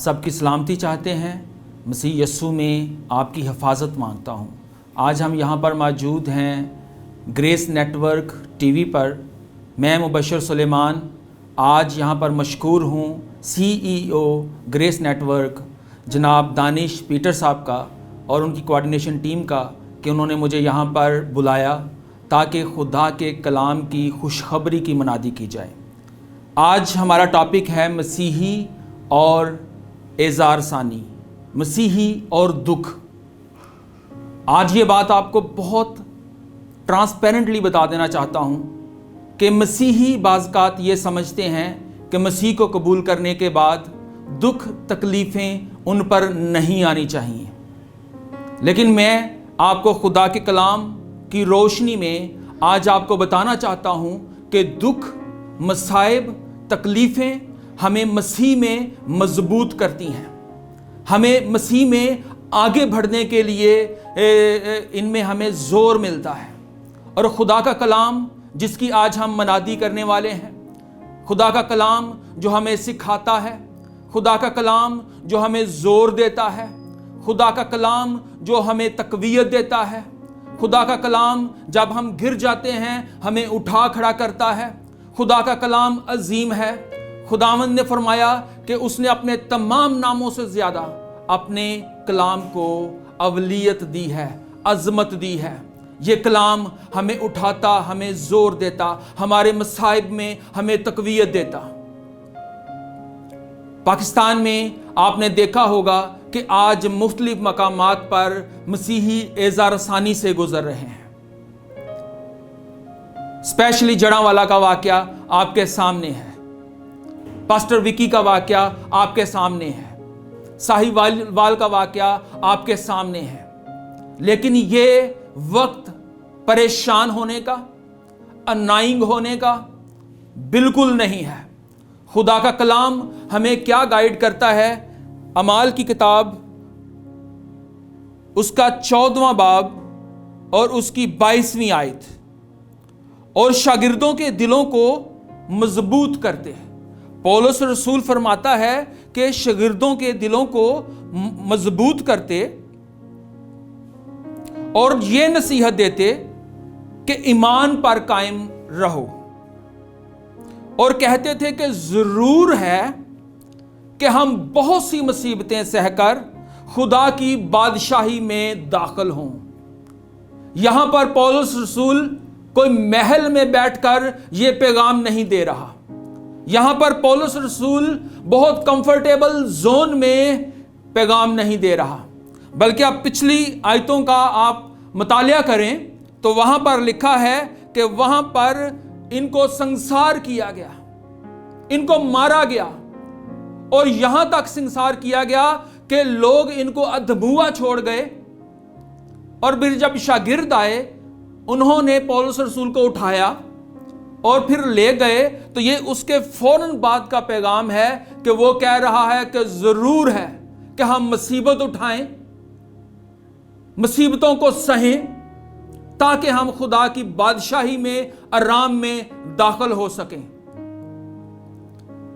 सब की सलामती चाहते हैं। मसीह यस्सु में आपकी हिफाजत मांगता हूँ। आज हम यहाँ पर मौजूद हैं ग्रेस नेटवर्क टीवी पर। मैं मुबशर सुलेमान आज यहाँ पर मशकूर हूँ CEO ग्रेस नेटवर्क जनाब दानिश पीटर साहब का और उनकी कोऑर्डिनेशन टीम का कि उन्होंने मुझे यहाँ पर बुलाया ताकि खुदा के कलाम की खुशखबरी की मनादी की जाए। आज हमारा टॉपिक है मसीही और एज़ार सानी, मसीही और दुख। आज ये बात आपको बहुत ट्रांसपेरेंटली बता देना चाहता हूँ कि मसीही बाज़ात ये समझते हैं कि मसीह को कबूल करने के बाद दुख तकलीफ़ें उन पर नहीं आनी चाहिए, लेकिन मैं आपको खुदा के कलाम की रोशनी में आज आपको बताना चाहता हूँ कि दुख, मसाइब, तकलीफ़ें हमें मसीह में मजबूत करती हैं, हमें मसीह में आगे बढ़ने के लिए इनमें हमें ज़ोर मिलता है। और खुदा का कलाम जिसकी आज हम मनादी करने वाले हैं, खुदा का कलाम जो हमें सिखाता है, खुदा का कलाम जो हमें ज़ोर देता है, खुदा का कलाम जो हमें तक़वियत देता है, खुदा का कलाम जब हम गिर जाते हैं हमें उठा खड़ा करता है। खुदा का कलाम अजीम है। खुदावंद ने फरमाया कि उसने अपने तमाम नामों से ज़्यादा अपने कलाम को अवलियत दी है, अज़मत दी है। ये कलाम हमें उठाता, हमें ज़ोर देता, हमारे मसाइब में हमें तक़वियत देता। पाकिस्तान में आपने देखा होगा कि आज मुख्तलिफ मकामात पर मसीही एज़ार सानी से गुजर रहे हैं। स्पेशली जड़ांवाला का वाक़या आपके सामने है, पास्टर विकी का वाक़या आपके सामने है, साहिवाल का वाक़या आपके सामने है। लेकिन ये वक्त परेशान होने का, अनाइंग होने का बिल्कुल नहीं है। खुदा का कलाम हमें क्या गाइड करता है? अमाल की किताब उसका 14वां बाब और उसकी 22वीं आयत, और शागिर्दों के दिलों को मजबूत करते हैं। पौलुस रसूल फरमाता है कि शागिर्दों के दिलों को मजबूत करते और ये नसीहत देते कि ईमान पर कायम रहो, और कहते थे कि जरूर है कि हम बहुत सी मुसीबतें सहकर खुदा की बादशाही में दाखिल हों। यहां पर पौलुस रसूल कोई महल में बैठकर यह पैगाम नहीं दे रहा। यहां पर पौलुस रसूल बहुत कंफर्टेबल जोन में पैगाम नहीं दे रहा, बल्कि आप पिछली आयतों का आप मुतालिया करें तो वहां पर लिखा है कि वहां पर इनको संसार किया गया, इनको मारा गया, और यहां तक संसार किया गया कि लोग इनको अधमुआ छोड़ गए। और फिर जब शागिर्द आए उन्होंने पौलुस रसूल को उठाया और फिर ले गए, तो ये उसके फौरन बाद का पैगाम है कि वो कह रहा है कि जरूर है कि हम मुसीबत उठाएं, मुसीबतों को सहें, ताकि हम खुदा की बादशाही में, आराम में दाखिल हो सकें।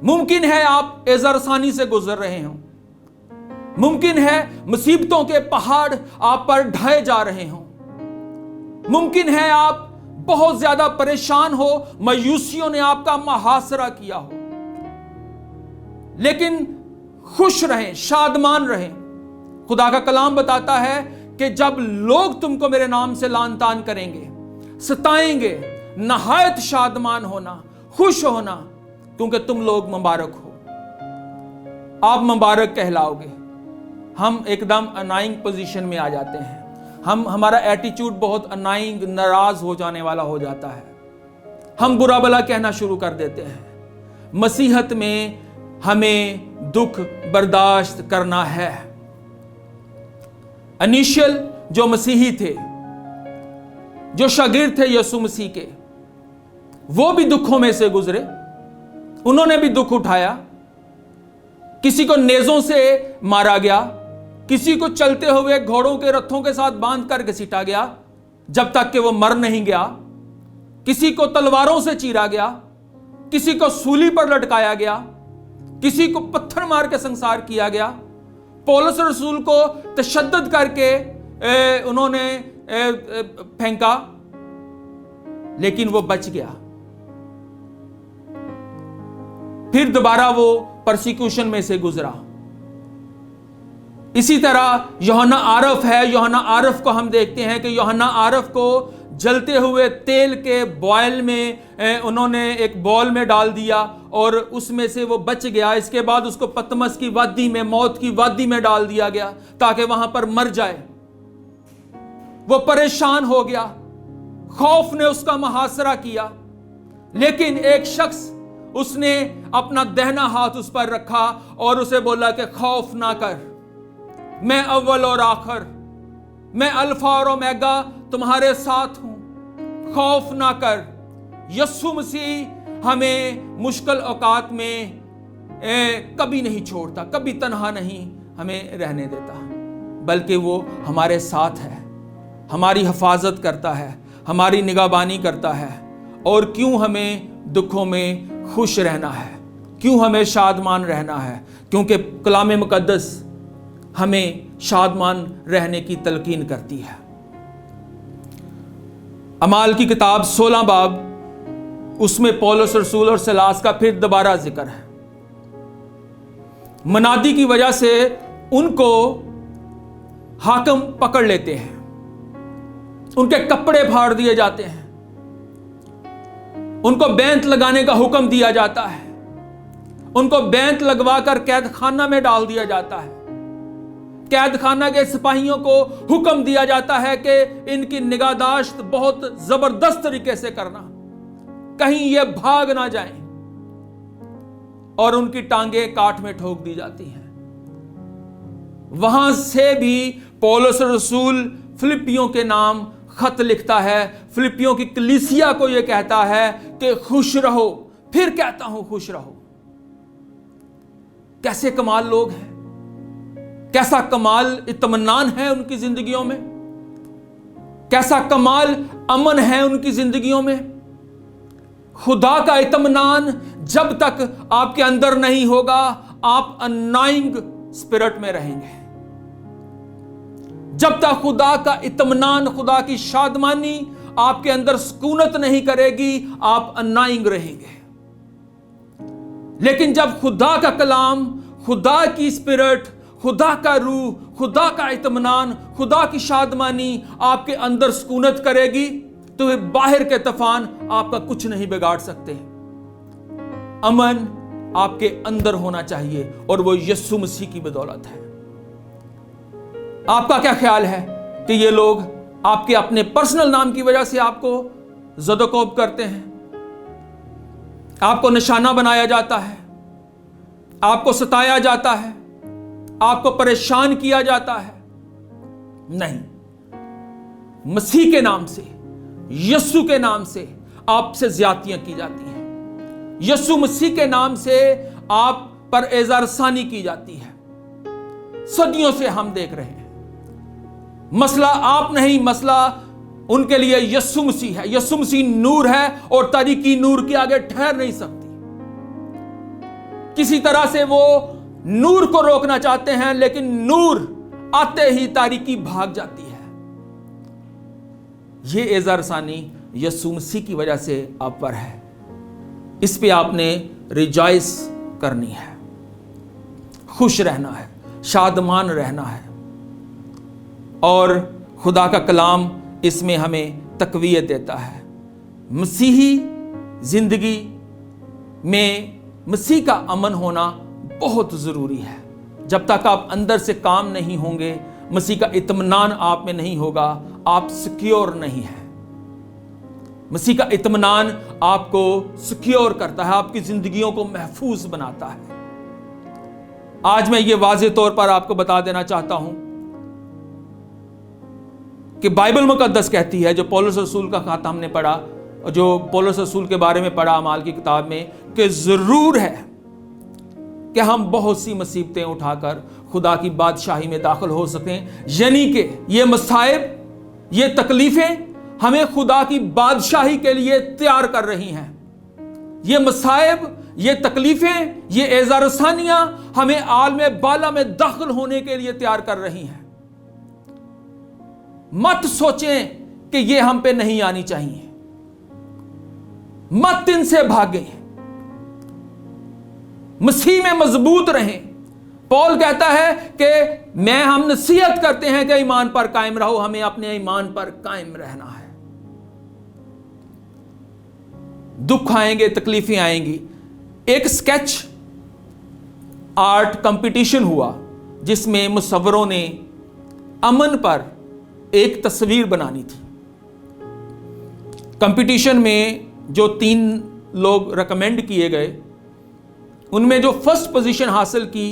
मुमकिन है आप एज़ार सानी से गुजर रहे हो, मुमकिन है मुसीबतों के पहाड़ आप पर ढाए जा रहे हो, मुमकिन है आप बहुत ज्यादा परेशान हो, मायूसियों ने आपका मुहासरा किया हो, लेकिन खुश रहें, शादमान रहें। खुदा का कलाम बताता है कि जब लोग तुमको मेरे नाम से लान तान करेंगे, सताएंगे, नहायत शादमान होना, खुश होना, क्योंकि तुम लोग मुबारक हो, आप मुबारक कहलाओगे। हम एकदम अनाइंग पोजीशन में आ जाते हैं, हमारा एटीट्यूड बहुत अनाइंग, नाराज हो जाने वाला हो जाता है, हम बुरा भला कहना शुरू कर देते हैं। मसीहत में हमें दुख बर्दाश्त करना है। इनिशियल जो मसीही थे, जो शागिर्द थे यीशु मसीह के, वो भी दुखों में से गुजरे, उन्होंने भी दुख उठाया। किसी को नेज़ों से मारा गया, किसी को चलते हुए घोड़ों के रथों के साथ बांध कर घसीटा गया जब तक कि वो मर नहीं गया, किसी को तलवारों से चीरा गया, किसी को सूली पर लटकाया गया, किसी को पत्थर मार के संसार किया गया, पौलुस रसूल को तशद्दुद करके उन्होंने फेंका, लेकिन वो बच गया। फिर दोबारा वो परसिक्यूशन में से गुजरा। इसी तरह यूहन्ना आरफ है। यूहन्ना आरफ को हम देखते हैं कि यूहन्ना आरफ को जलते हुए तेल के बॉयल में उन्होंने एक बॉल में डाल दिया और उसमें से वो बच गया। इसके बाद उसको पतमस की वादी में, मौत की वादी में डाल दिया गया ताकि वहां पर मर जाए। वो परेशान हो गया, खौफ ने उसका मुहासरा किया, लेकिन एक शख्स उसने अपना दाहिना हाथ उस पर रखा और उसे बोला कि खौफ ना कर, मैं अव्वल और आखिर, मैं अल्फा और ओमेगा तुम्हारे साथ हूं, खौफ ना कर। यीशु मसीह हमें मुश्किल औकात में कभी नहीं छोड़ता, कभी तन्हा नहीं हमें रहने देता, बल्कि वो हमारे साथ है, हमारी हिफाजत करता है, हमारी निगहबानी करता है। और क्यों हमें दुखों में खुश रहना है, क्यों हमें शादमान रहना है? क्योंकि कलाम मुकद्दस हमें शादमान रहने की तलकीन करती है। अमाल की किताब 16 बाब, उसमें पौलुस रसूल और सिलास का फिर दोबारा जिक्र है। मनादी की वजह से उनको हाकिम पकड़ लेते हैं, उनके कपड़े फाड़ दिए जाते हैं, उनको बैंत लगाने का हुक्म दिया जाता है, उनको बैंत लगवाकर कैद खाना में डाल दिया जाता है। कैद खाना के सिपाहियों को हुक्म दिया जाता है कि इनकी निगाहदाश्त बहुत जबरदस्त तरीके से करना, कहीं ये भाग ना जाएं, और उनकी टांगें काठ में ठोक दी जाती हैं। वहां से भी पौलुस रसूल फिलिपियों के नाम खत लिखता है, फिलिपियों की कलीसिया को यह कहता है कि खुश रहो। फिर कहता हूं खुश रहो। कैसे कमाल लोग हैं, कैसा कमाल इत्मीनान है उनकी जिंदगियों में, कैसा कमाल अमन है उनकी जिंदगियों में। खुदा का इत्मीनान जब तक आपके अंदर नहीं होगा, आप अनाइंग स्पिरिट में रहेंगे। जब तक खुदा का इत्मीनान, खुदा की शादमानी आपके अंदर सुकूनत नहीं करेगी, आप अनाइंग रहेंगे। लेकिन जब खुदा का कलाम, खुदा की स्पिरिट, खुदा का रूह, खुदा का इत्मीनान, खुदा की शादमानी आपके अंदर सुकूनत करेगी, तो बाहर के तूफान आपका कुछ नहीं बिगाड़ सकते। अमन आपके अंदर होना चाहिए, और वो यीशु मसीह की बदौलत है। आपका क्या ख्याल है कि ये लोग आपके अपने पर्सनल नाम की वजह से आपको ज़दोकोब करते हैं, आपको निशाना बनाया जाता है, आपको सताया जाता है, आपको परेशान किया जाता है? नहीं, मसीह के नाम से, यीशु के नाम से आपसे ज्यादतियां की जाती हैं। यीशु मसीह के नाम से आप पर एजारसानी की जाती है। सदियों से हम देख रहे हैं। मसला आप नहीं, मसला उनके लिए यीशु मसीह है। यीशु मसीह नूर है और तारीकी नूर के आगे ठहर नहीं सकती। किसी तरह से वो नूर को रोकना चाहते हैं, लेकिन नूर आते ही तारीकी भाग जाती है। ये एजारसानी यीशु मसीह की वजह से आप पर है। इस पे आपने रिजाइस करनी है, खुश रहना है, शादमान रहना है। और खुदा का कलाम इसमें हमें तकवीयत देता है। मसीही जिंदगी में मसीह का अमन होना बहुत ज़रूरी है। जब तक आप अंदर से काम नहीं होंगे, मसीह का इत्मीनान आप में नहीं होगा, आप सिक्योर नहीं हैं। मसीह का इत्मीनान आपको सिक्योर करता है, आपकी जिंदगियों को महफूज बनाता है। आज मैं ये वाज़ेह तौर पर आपको बता देना चाहता हूं कि बाइबल मुकद्दस कहती है, जो पौलुस रसूल का खाता हमने पढ़ा, जो पौलुस रसूल के बारे में पढ़ा अमाल की किताब में, कि जरूर है कि हम बहुत सी मुसीबतें उठाकर खुदा की बादशाही में दाखिल हो सकें। यानी कि ये मसाइब, ये तकलीफें हमें खुदा की बादशाही के लिए तैयार कर रही हैं। ये मसाइब یہ تکلیفیں، یہ ایذا رسانیاں ہمیں عالم بالا میں داخل ہونے کے لیے تیار کر رہی ہیں۔ مت سوچیں کہ یہ ہم پہ نہیں آنی چاہیے، مت ان سے بھاگیں، مسیح میں مضبوط رہیں۔ پول کہتا ہے کہ ہم نصیحت کرتے ہیں کہ ایمان پر قائم رہو، ہمیں اپنے ایمان پر قائم رہنا ہے۔ دکھ آئیں گے، تکلیفیں آئیں گی۔ ایک سکیچ آرٹ کمپٹیشن ہوا جس میں مصوروں نے امن پر ایک تصویر بنانی تھی۔ کمپٹیشن میں جو 3 لوگ ریکمینڈ کیے گئے، ان میں جو فرسٹ پوزیشن حاصل کی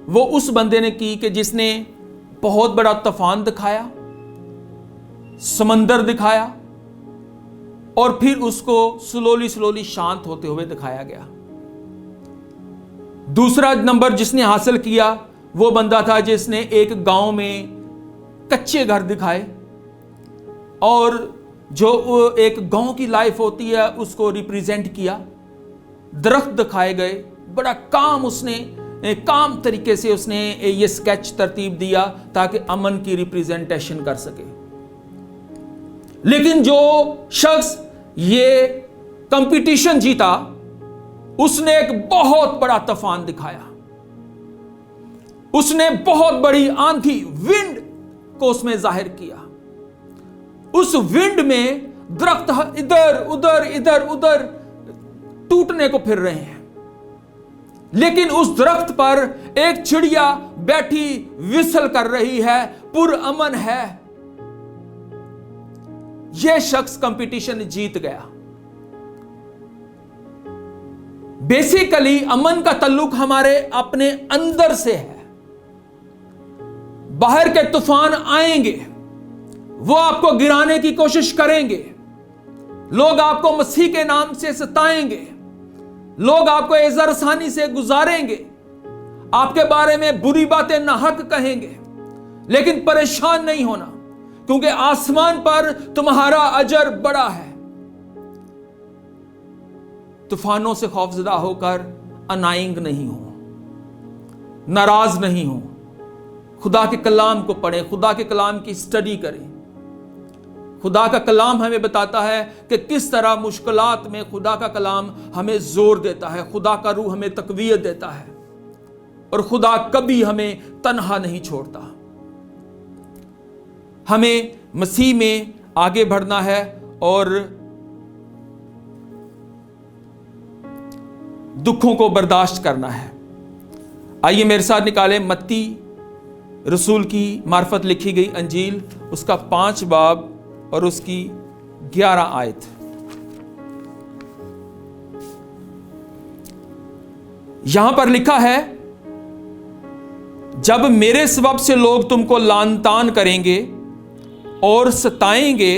وہ اس بندے نے کی کہ جس نے بہت بڑا طوفان دکھایا، سمندر دکھایا، اور پھر اس کو سلولی شانت ہوتے ہوئے دکھایا گیا۔ دوسرا نمبر جس نے حاصل کیا وہ بندہ تھا جس نے ایک گاؤں میں کچے گھر دکھائے، اور جو ایک گاؤں کی لائف ہوتی ہے اس کو ریپریزنٹ کیا۔ درخت دکھائے گئے، بڑا کام طریقے سے اس نے یہ سکیچ ترتیب دیا تاکہ امن کی ریپریزنٹیشن کر سکے۔ لیکن جو شخص یہ کمپٹیشن جیتا، اس نے ایک بہت بڑا طوفان دکھایا، اس نے بہت بڑی آندھی، ونڈ کو اس میں ظاہر کیا۔ اس ونڈ میں درخت ادھر ادھر ٹوٹنے کو پھر رہے ہیں، لیکن اس درخت پر ایک چڑیا بیٹھی وسل کر رہی ہے، پرامن ہے۔ یہ شخص کمپٹیشن جیت گیا۔ بیسیکلی امن کا تعلق ہمارے اپنے اندر سے ہے۔ باہر کے طوفان آئیں گے، وہ آپ کو گرانے کی کوشش کریں گے، لوگ آپ کو مسیح کے نام سے ستائیں گے، لوگ آپ کو ایذا رسانی سے گزاریں گے، آپ کے بارے میں بری باتیں ناحق کہیں گے، لیکن پریشان نہیں ہونا، کیونکہ آسمان پر تمہارا اجر بڑا ہے۔ طوفانوں سے خوفزدہ ہو کر انائنگ نہیں ہو، ناراض نہیں ہو، خدا کے کلام کو پڑھیں، خدا کے کلام کی اسٹڈی کریں۔ خدا کا کلام ہمیں بتاتا ہے کہ کس طرح مشکلات میں خدا کا کلام ہمیں زور دیتا ہے، خدا کا روح ہمیں تقویت دیتا ہے، اور خدا کبھی ہمیں تنہا نہیں چھوڑتا۔ ہمیں مسیح میں آگے بڑھنا ہے اور دکھوں کو برداشت کرنا ہے۔ آئیے میرے ساتھ نکالیں متی رسول کی معرفت لکھی گئی انجیل، اس کا 5 باب اور اس کی 11 آیت۔ یہاں پر لکھا ہے، جب میرے سبب سے لوگ تم کو لعن طعن کریں گے اور ستائیں گے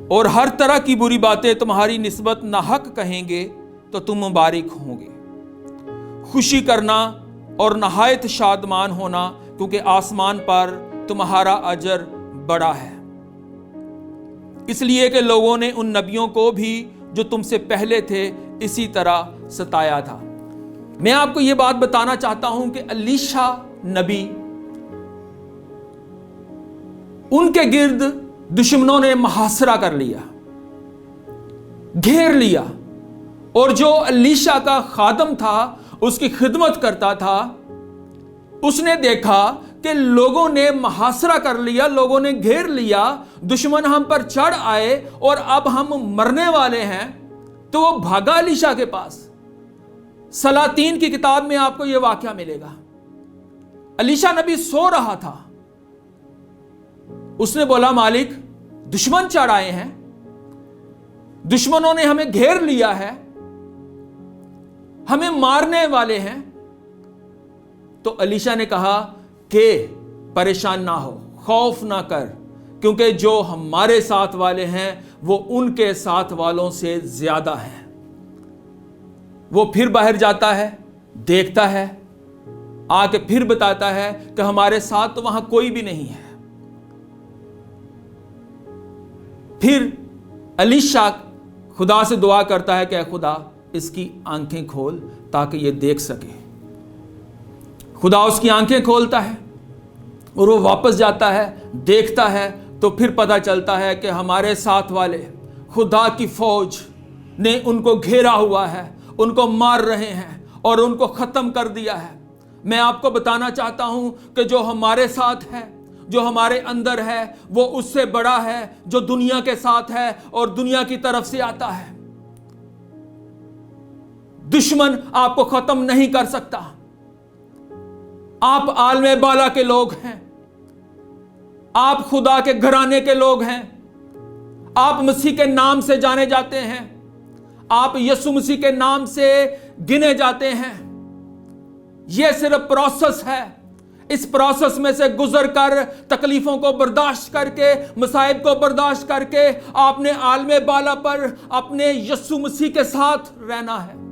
اور ہر طرح کی بری باتیں تمہاری نسبت ناحق کہیں گے تو تم مبارک ہوں گے۔ خوشی کرنا اور نہایت شادمان ہونا، کیونکہ آسمان پر تمہارا اجر بڑا ہے، اس لیے کہ لوگوں نے ان نبیوں کو بھی جو تم سے پہلے تھے اسی طرح ستایا تھا۔ میں آپ کو یہ بات بتانا چاہتا ہوں کہ الیشا نبی، ان کے گرد دشمنوں نے محاصرہ کر لیا، گھیر لیا، اور جو الیشا کا خادم تھا، اس کی خدمت کرتا تھا، اس نے دیکھا کہ لوگوں نے محاصرہ کر لیا، لوگوں نے گھیر لیا، دشمن ہم پر چڑھ آئے اور اب ہم مرنے والے ہیں، تو وہ بھاگا الیشا کے پاس۔ سلاطین کی کتاب میں آپ کو یہ واقعہ ملے گا۔ الیشا نبی سو رہا تھا، اس نے بولا، مالک دشمن چڑھ آئے ہیں، دشمنوں نے ہمیں گھیر لیا ہے، ہمیں مارنے والے ہیں۔ تو الیشا نے کہا کہ پریشان نہ ہو، خوف نہ کر، کیونکہ جو ہمارے ساتھ والے ہیں وہ ان کے ساتھ والوں سے زیادہ ہیں۔ وہ پھر باہر جاتا ہے، دیکھتا ہے، آ کے پھر بتاتا ہے کہ ہمارے ساتھ تو وہاں کوئی بھی نہیں ہے۔ پھر الیشا خدا سے دعا کرتا ہے کہ اے خدا، इसकी आंखें खोल ताकि ये देख सके। खुदा उसकी आंखें खोलता है और वो वापस जाता है, देखता है, तो फिर पता चलता है कि हमारे साथ वाले खुदा की फौज ने उनको घेरा हुआ है, उनको मार रहे हैं और उनको ख़त्म कर दिया है। मैं आपको बताना चाहता हूं कि जो हमारे साथ है, जो हमारे अंदर है, वो उससे बड़ा है जो दुनिया के साथ है और दुनिया की तरफ से आता है। दुश्मन आपको खत्म नहीं कर सकता। आप आलमे बाला के लोग हैं, आप खुदा के घराने के लोग हैं, आप मसीह के नाम से जाने जाते हैं, आप यीशु मसीह के नाम से गिने जाते हैं। यह सिर्फ प्रोसेस है। इस प्रोसेस में से गुजर कर, तकलीफों को बर्दाश्त करके, मसाइब को बर्दाश्त करके आपने आलमे बाला पर अपने यीशु मसीह के साथ रहना है।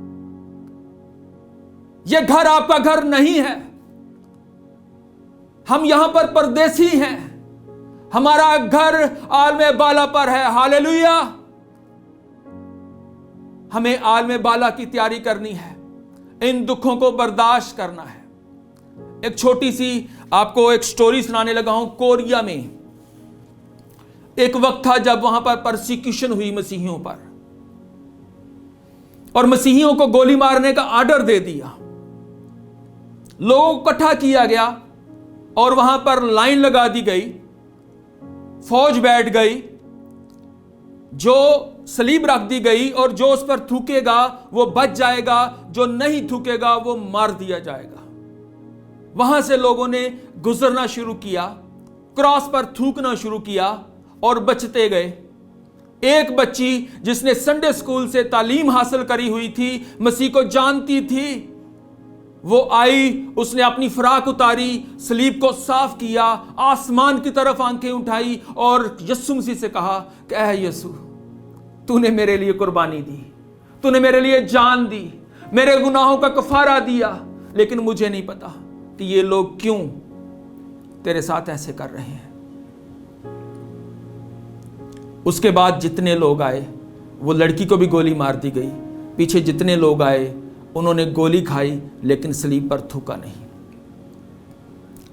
यह घर आपका घर नहीं है। हम यहां पर परदेसी हैं। हमारा घर आलमे बाला पर है। हालेलुया। हमें आलमे बाला की तैयारी करनी है, इन दुखों को बर्दाश्त करना है। एक छोटी सी आपको एक स्टोरी सुनाने लगा हूं। कोरिया में एक वक्त था जब वहां पर परसिक्यूशन हुई मसीहियों पर, और मसीहियों को गोली मारने का आर्डर दे दिया। लोगों को इकट्ठा किया गया और वहां पर लाइन लगा दी गई, फौज बैठ गई, जो सलीब रख दी गई, और जो उस पर थूकेगा वो बच जाएगा, जो नहीं थूकेगा वो मार दिया जाएगा। वहां से लोगों ने गुजरना शुरू किया, क्रॉस पर थूकना शुरू किया और बचते गए। एक बच्ची जिसने संडे स्कूल से तालीम हासिल करी हुई थी, मसीह को जानती थी, वो आई, उसने अपनी फराक उतारी, सलीब को साफ किया, आसमान की तरफ आंखें उठाई और यीशु मसीह से कहा कि ऐ यीशु, तूने मेरे लिए कुर्बानी दी, तूने मेरे लिए जान दी, मेरे गुनाहों का कफारा दिया, लेकिन मुझे नहीं पता कि ये लोग क्यों तेरे साथ ऐसे कर रहे हैं। उसके बाद जितने लोग आए, वो लड़की को भी गोली मार दी गई। पीछे जितने लोग आए उन्होंने गोली खाई, लेकिन सलीब पर थूका नहीं।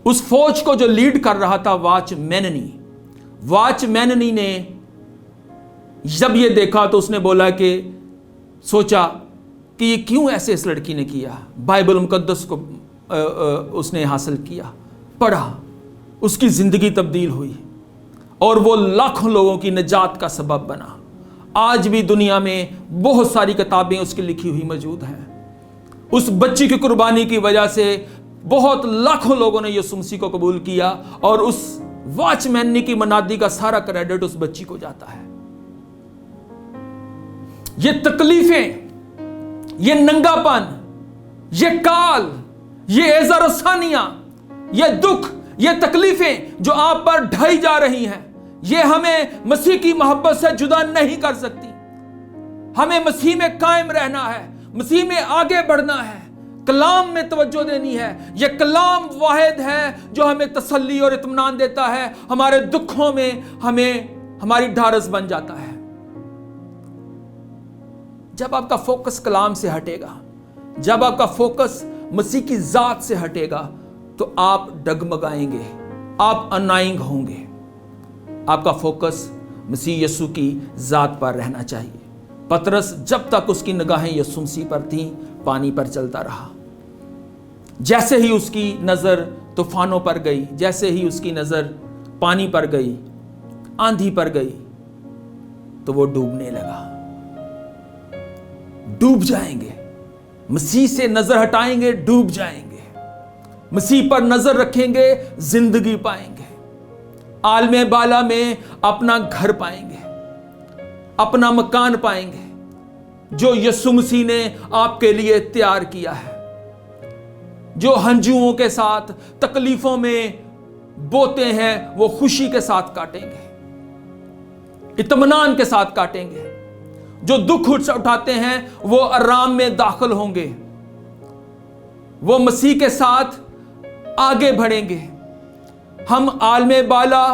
उस फौज को जो लीड कर रहा था वाचमैननी ने जब ये देखा तो उसने बोला कि सोचा कि ये क्यों ऐसे इस लड़की ने किया। बाइबल मुकद्दस को उसने हासिल किया, पढ़ा, उसकी जिंदगी तब्दील हुई और वो लाखों लोगों की निजात का सबब बना। आज भी दुनिया में बहुत सारी किताबें उसकी लिखी हुई मौजूद हैं। उस बच्ची की कुर्बानी की वजह से बहुत लाखों लोगों ने यीशु मसीह को कबूल किया और उस वॉचमैन की मनादी का सारा क्रेडिट उस बच्ची को जाता है। ये तकलीफें, ये नंगापन, ये काल, ये एज़ारसानियां, ये दुख, ये तकलीफें जो आप पर ढाई जा रही हैं, ये हमें मसीह की मोहब्बत से जुदा नहीं कर सकती। हमें मसीह में कायम रहना है, मसीह में आगे बढ़ना है, कलाम में तवज्जो देनी है। यह कलाम वाहिद है जो हमें तसल्ली और इत्मीनान देता है, हमारे दुखों में हमें हमारी ढारस बन जाता है। जब आपका फोकस कलाम से हटेगा, जब आपका फोकस मसीह की जात से हटेगा, तो आप डगमगाएंगे, आप अनाइंग होंगे। आपका फोकस मसीह यीशु की जात पर रहना चाहिए। पतरस जब तक उसकी निगाहें यीशु मसीह पर थीं, पानी पर चलता रहा। जैसे ही उसकी नजर तूफानों पर गई, जैसे ही उसकी नजर पानी पर गई, आंधी पर गई, तो वो डूबने लगा। डूब जाएंगे, मसीह से नजर हटाएंगे, डूब जाएंगे। मसीह पर नजर रखेंगे, जिंदगी पाएंगे। आलमे बाला में अपना घर पाएंगे, अपना मकान पाएंगे जो यीशु मसीह ने आपके लिए तैयार किया है। जो हंजुओं के साथ तकलीफों में बोते हैं, वो खुशी के साथ काटेंगे, इत्मीनान के साथ काटेंगे। जो दुख उठाते हैं वो आराम में दाखिल होंगे, वो मसीह के साथ आगे बढ़ेंगे। हम आलमे बाला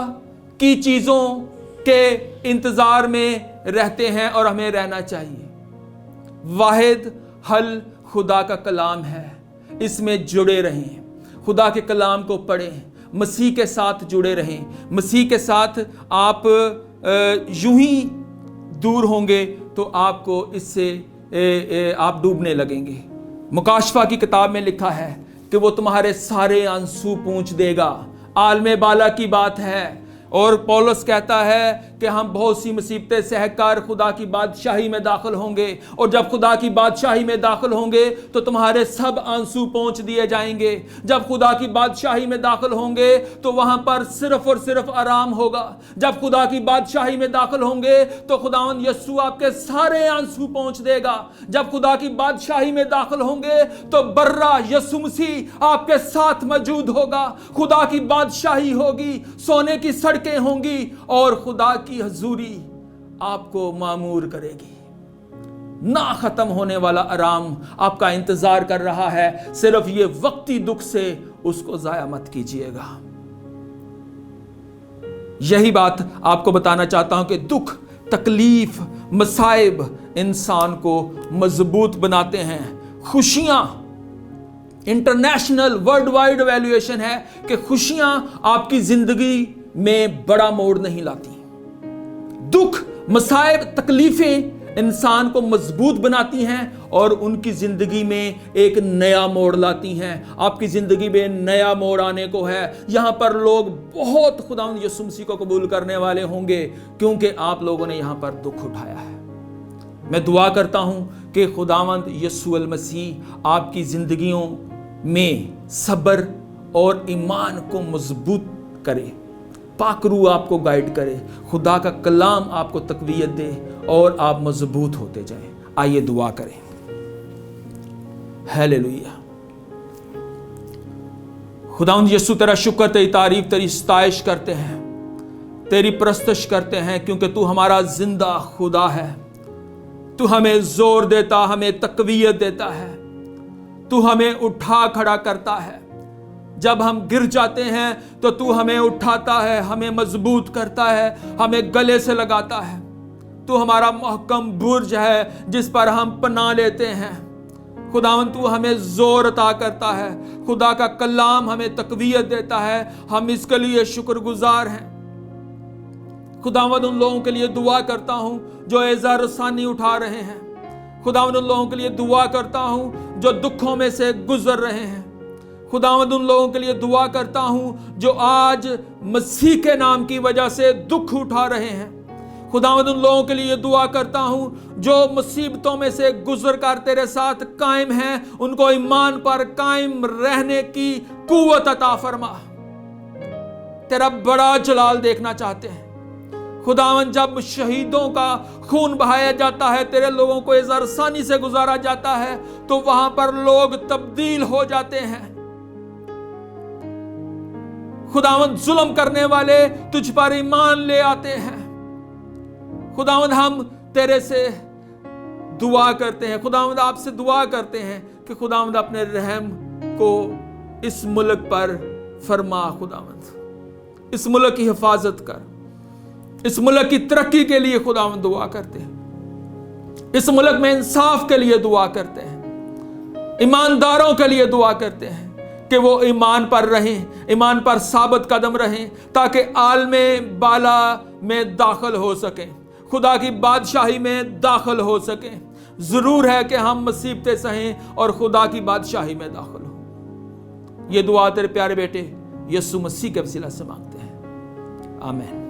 की चीजों के इंतजार में रहते हैं और हमें रहना चाहिए। वाहिद हल खुदा का कलाम है। इसमें जुड़े रहें, खुदा के कलाम को पढ़ें, मसीह के साथ जुड़े रहें। मसीह के साथ आप यूं ही दूर होंगे तो आपको इससे आप डूबने लगेंगे। मुकाशफा की किताब में लिखा है कि वो तुम्हारे सारे आंसू पोंछ देगा। आलमे बाला की बात है। और पौलुस कहता है कि हम बहुत सी मुसीबतें सहकर खुदा की बादशाही में दाखिल होंगे, और जब खुदा की बादशाही में दाखिल होंगे तो तुम्हारे सब आंसू पोंछ दिए जाएंगे। जब खुदा की बादशाही में दाखिल होंगे तो वहां पर सिर्फ और सिर्फ आराम होगा। जब खुदा की बादशाही में दाखिल होंगे तो खुदावंद यीशु आपके सारे आंसू पोंछ देगा। जब खुदा की बादशाही में दाखिल होंगे तो बर्रा यीशु मसीह आपके साथ मौजूद होगा। खुदा की बादशाही होगी, सोने की सड़कें होंगी, और खुदा की हजूरी आपको मामूर करेगी। ना खत्म होने वाला आराम आपका इंतजार कर रहा है। सिर्फ ये वक्ती दुख से उसको जाया मत कीजिएगा। यही बात आपको बताना चाहता हूं कि दुख, तकलीफ, मसाइब इंसान को मजबूत बनाते हैं। खुशियां, इंटरनेशनल वर्ल्ड वाइड वैल्यूएशन है कि खुशियां आपकी जिंदगी में बड़ा मोड़ नहीं लाती। दुख, मसाइब, तकलीफें इंसान को मजबूत बनाती हैं और उनकी जिंदगी में एक नया मोड़ लाती हैं। आपकी जिंदगी में नया मोड़ आने को है। यहां पर लोग बहुत खुदावंद यीशु मसीह को कबूल करने वाले होंगे क्योंकि आप लोगों ने यहां पर दुख उठाया है। मैं दुआ करता हूं कि खुदावंद यीशु मसीह आपकी जिंदगियों में सब्र और ईमान को मजबूत करे, पाक रूह आपको गाइड करे, खुदा का कलाम आपको तकवीयत दे और आप मजबूत होते जाएं। आइए दुआ करें। हालेलुया। खुदावंद यीशु तेरा शुक्र, तेरी तारीफ, तेरी सताइश करते हैं, तेरी परस्तश करते हैं क्योंकि तू हमारा जिंदा खुदा है। तू हमें जोर देता, हमें तकवीयत देता है, तू हमें उठा खड़ा करता है। जब हम गिर जाते हैं तो तू हमें उठाता है, हमें मजबूत करता है, हमें गले से लगाता है। तू हमारा महकम बुर्ज है जिस पर हम पनाह लेते हैं। खुदावंद तू हमें जोर अता करता है, खुदा का कलाम हमें तकवीयत देता है। हम इसके लिए शुक्रगुजार हैं। खुदावंद उन लोगों के लिए दुआ करता हूं जो एज़ा रसानी उठा रहे हैं। खुदावंद उन लोगों के लिए दुआ करता हूं जो दुखों में से गुजर रहे हैं। खुदावंद उन लोगों के लिए दुआ करता हूं जो आज मसीह के नाम की वजह से दुख उठा रहे हैं। खुदावंद उन लोगों के लिए दुआ करता हूं जो मुसीबतों में से गुजर कर तेरे साथ कायम हैं, उनको ईमान पर कायम रहने की कुव्वत अता फरमा। तेरा बड़ा जलाल देखना चाहते हैं। खुदावंद जब शहीदों का खून बहाया जाता है, तेरे लोगों को इज़ आसानी से गुजारा जाता है, तो वहां पर लोग तब्दील हो जाते हैं। खुदावंद जुल्म करने वाले तुझ पर ईमान ले आते हैं। खुदावंद हम तेरे से दुआ करते हैं, खुदावंद आपसे दुआ करते हैं कि खुदावंद अपने रहम को इस मुल्क पर फरमा। खुदावंद इस मुल्क की हिफाजत कर, इस मुल्क की तरक्की के लिए खुदावंद दुआ करते हैं। इस मुल्क में इंसाफ के लिए दुआ करते हैं, ईमानदारों के लिए दुआ करते हैं कि वो ईमान पर रहें, ईमान पर साबित कदम रहें, ताकि आलमे बाला में दाखिल हो सकें, खुदा की बादशाही में दाखिल हो सकें। जरूर है कि हम मुसीबतें सहें और खुदा की बादशाही में दाखिल हो। ये दुआ तेरे प्यारे बेटे यीशु मसीह के वसीला से मांगते हैं, आमीन।